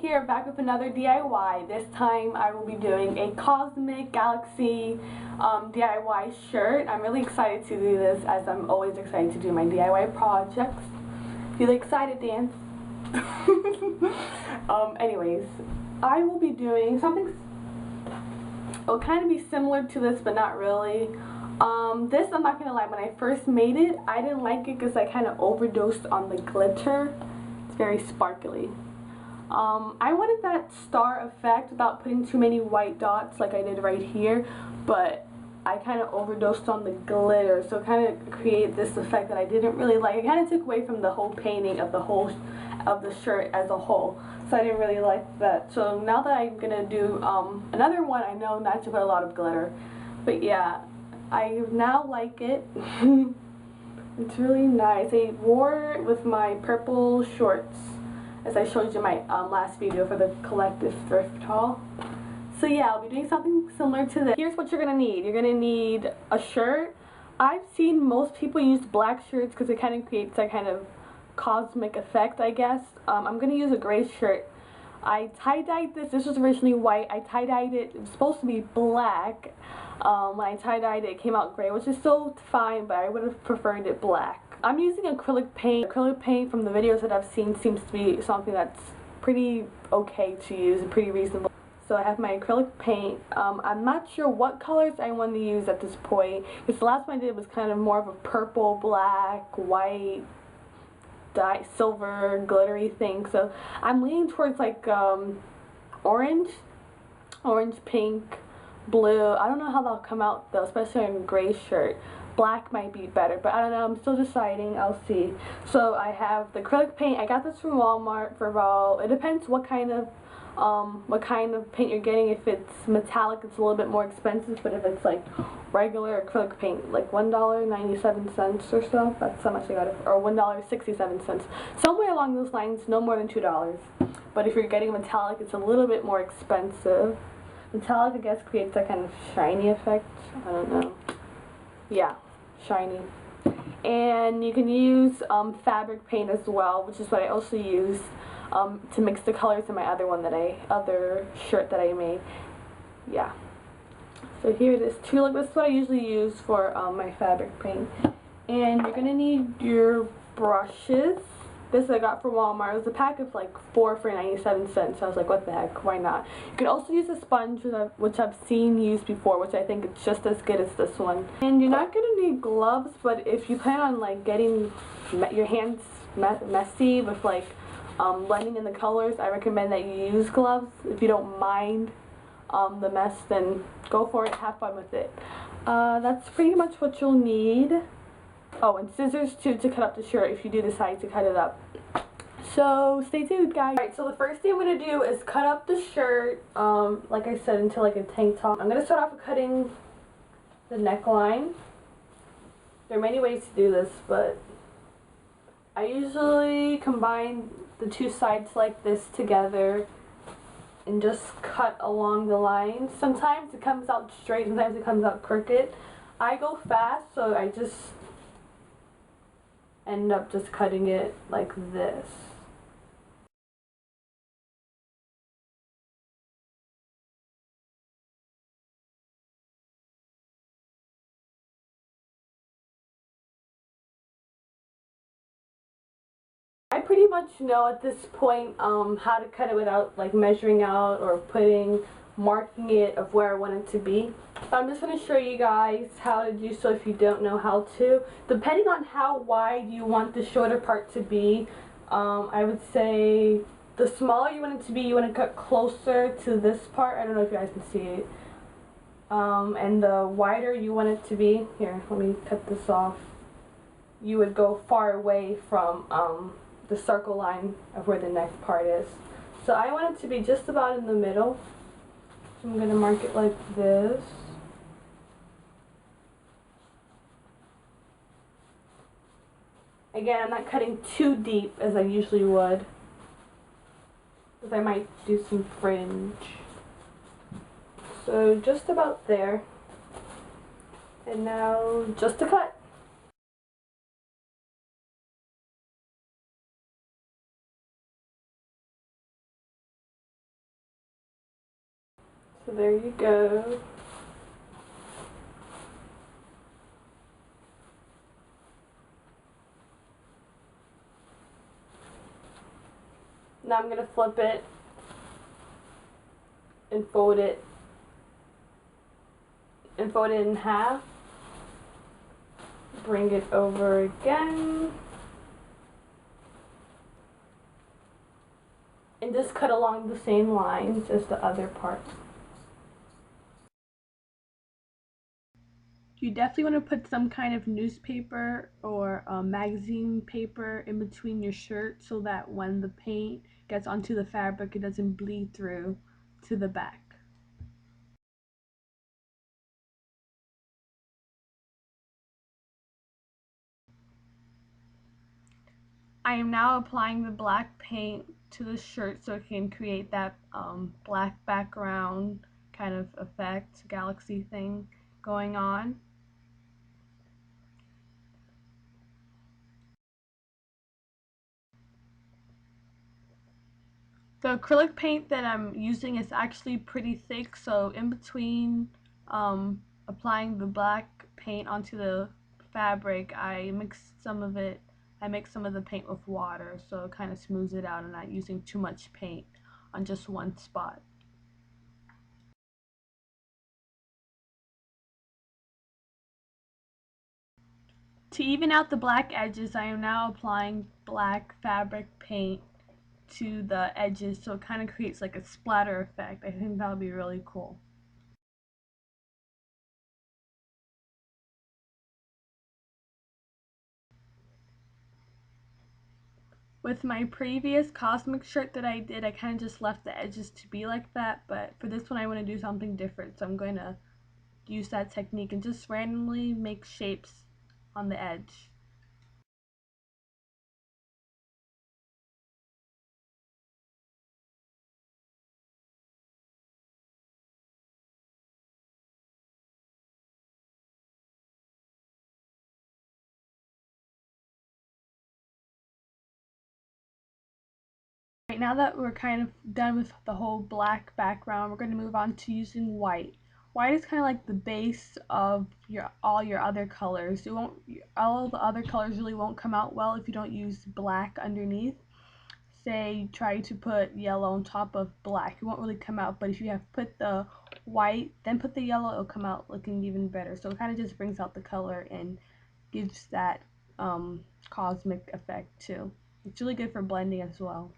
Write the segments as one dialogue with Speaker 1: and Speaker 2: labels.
Speaker 1: here back with another DIY. This time I will be doing a Cosmic Galaxy DIY shirt. I'm really excited to do this as I'm always excited to do my DIY projects. Feel excited, Dan? Anyways, I will be doing something, it will kind of be similar to this but not really. This, I'm not gonna lie, when I first made it, I didn't like it because I kind of overdosed on the glitter. It's very sparkly. I wanted that star effect without putting too many white dots like I did right here, but I kind of overdosed on the glitter, so it kind of created this effect that I didn't really like. It kind of took away from the whole painting of the shirt as a whole, so I didn't really like that. So now that I'm gonna do another one, I know not to put a lot of glitter, but yeah, I now like it. It's really nice. I wore it with my purple shorts, as I showed you in my last video for the collective thrift haul. So yeah, I'll be doing something similar to this. Here's what you're gonna need. You're gonna need a shirt. I've seen most people use black shirts because it kind of creates that kind of cosmic effect, I guess. I'm gonna use a gray shirt. I tie-dyed this. This was originally white. I tie-dyed it. It was supposed to be black. When I tie-dyed it, it came out gray, which is still fine, but I would have preferred it black. I'm using acrylic paint. Acrylic paint from the videos that I've seen seems to be something that's pretty okay to use and pretty reasonable. So I have my acrylic paint. I'm not sure what colors I want to use at this point, because the last one I did was kind of more of a purple, black, white, silver, glittery thing. So I'm leaning towards like orange, pink, blue. I don't know how that'll come out though, especially on a gray shirt. Black might be better, but I don't know. I'm still deciding. I'll see. So I have the acrylic paint. I got this from Walmart for about, it depends what kind of paint you're getting. If it's metallic, it's a little bit more expensive, but if it's like regular acrylic paint, like $1.97 or so, that's how much I got it for, or $1.67, somewhere along those lines, no more than $2. But if you're getting metallic, it's a little bit more expensive. Metallic, I guess, creates that kind of shiny effect. I don't know. Yeah, shiny. And you can use fabric paint as well, which is what I also use to mix the colors in my other shirt that I made. Yeah. So here it is too. Look, this is what I usually use for my fabric paint. And you're gonna need your brushes. This I got from Walmart. It was a pack of like 4 for 97 cents. I was like, what the heck, why not? You can also use a sponge, which I've seen used before, which I think is just as good as this one. And you're not gonna need gloves, but if you plan on like getting your hands messy with like blending in the colors, I recommend that you use gloves. If you don't mind the mess, then go for it, have fun with it. That's pretty much what you'll need. Oh, and scissors too to cut up the shirt if you do decide to cut it up. So stay tuned, guys. Alright, so the first thing I'm going to do is cut up the shirt, like I said, into like a tank top. I'm going to start off with cutting the neckline. There are many ways to do this, but I usually combine the two sides like this together and just cut along the lines. Sometimes it comes out straight, sometimes it comes out crooked. I go fast, so I just end up just cutting it like this. I pretty much know at this point how to cut it without like measuring out or marking it of where I want it to be. I'm just going to show you guys how to do so if you don't know how to. Depending on how wide you want the shorter part to be, I would say the smaller you want it to be, you want to cut closer to this part. I don't know if you guys can see it. And the wider you want it to be, here, let me cut this off. You would go far away from the circle line of where the neck part is. So I want it to be just about in the middle. So I'm going to mark it like this. Again, I'm not cutting too deep as I usually would, because I might do some fringe. So just about there. And now just to cut. So there you go. Now I'm going to flip it and fold it in half. Bring it over again. And just cut along the same lines as the other parts. You definitely want to put some kind of newspaper or magazine paper in between your shirt so that when the paint gets onto the fabric, it doesn't bleed through to the back. I am now applying the black paint to the shirt so it can create that black background kind of effect, galaxy thing going on. The acrylic paint that I'm using is actually pretty thick, so in between applying the black paint onto the fabric, I mix some of the paint with water so it kind of smooths it out and not using too much paint on just one spot. To even out the black edges, I am now applying black fabric paint to the edges so it kind of creates like a splatter effect. I think that would be really cool. With my previous cosmic shirt that I did, I kind of just left the edges to be like that, but for this one I want to do something different, so I'm going to use that technique and just randomly make shapes on the edge. Right now that we're kind of done with the whole black background, we're going to move on to using white. White is kind of like the base of all your other colors. All the other colors really won't come out well if you don't use black underneath. Say you try to put yellow on top of black, it won't really come out, but if you have put the white then put the yellow, it'll come out looking even better. So it kind of just brings out the color and gives that cosmic effect too. It's really good for blending as well.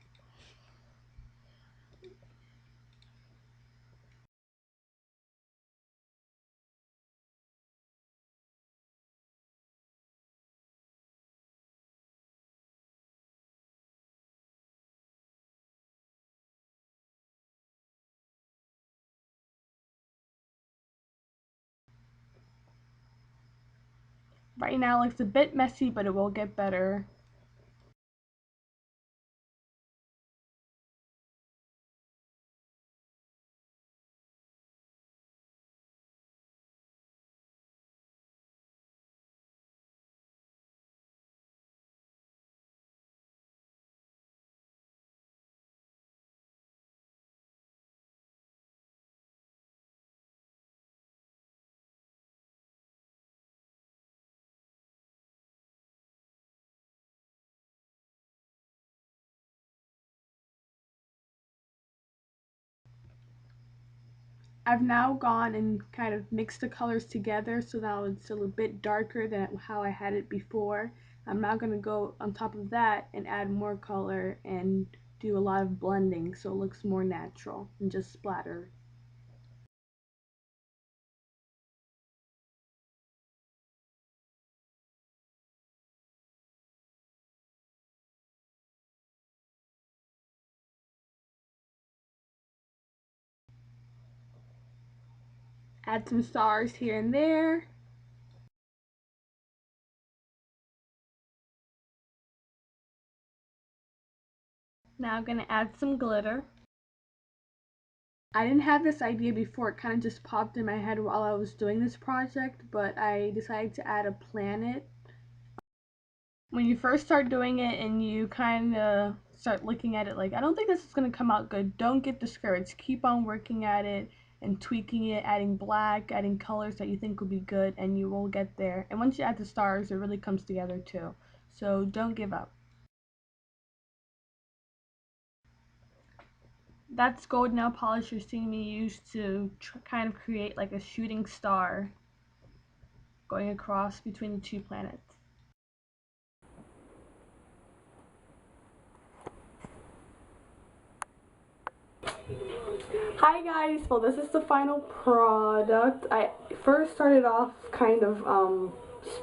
Speaker 1: Right now it looks a bit messy, but it will get better. I've now gone and kind of mixed the colors together so now it's a little bit darker than how I had it before. I'm now going to go on top of that and add more color and do a lot of blending so it looks more natural and just splatter. Add some stars here and there. Now I'm going to add some glitter. I didn't have this idea before, it kind of just popped in my head while I was doing this project, but I decided to add a planet. When you first start doing it and you kind of start looking at it like, I don't think this is going to come out good, don't get discouraged. Keep on working at it. and tweaking it, adding black, adding colors that you think would be good, and you will get there. And once you add the stars, it really comes together too. So don't give up. That's gold nail polish you're seeing me use to kind of create like a shooting star going across between the two planets. Hi guys, well this is the final product. I first started off kind of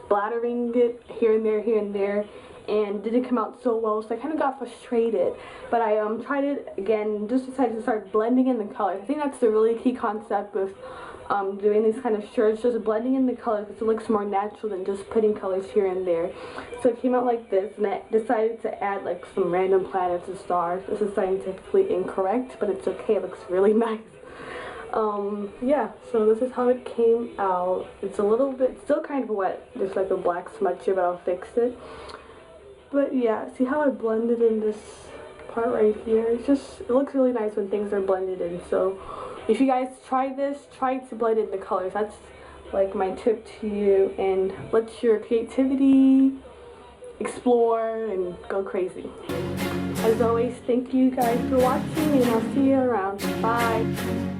Speaker 1: splattering it here and there, and didn't come out so well, so I kind of got frustrated. But I tried it again and just decided to start blending in the colors. I think that's the really key concept with doing these kind of shirts, just blending in the colors because it looks more natural than just putting colors here and there. So it came out like this, and I decided to add like some random planets and stars. This is scientifically incorrect, but it's okay, it looks really nice. Yeah, so this is how it came out. It's a little bit, still kind of wet, there's like a black smudge here, but I'll fix it. But yeah, see how I blended in this part right here? It looks really nice when things are blended in. So if you guys try this, try to blend in the colors. That's like my tip to you, and let your creativity explore and go crazy. As always, thank you guys for watching, and I'll see you around. Bye!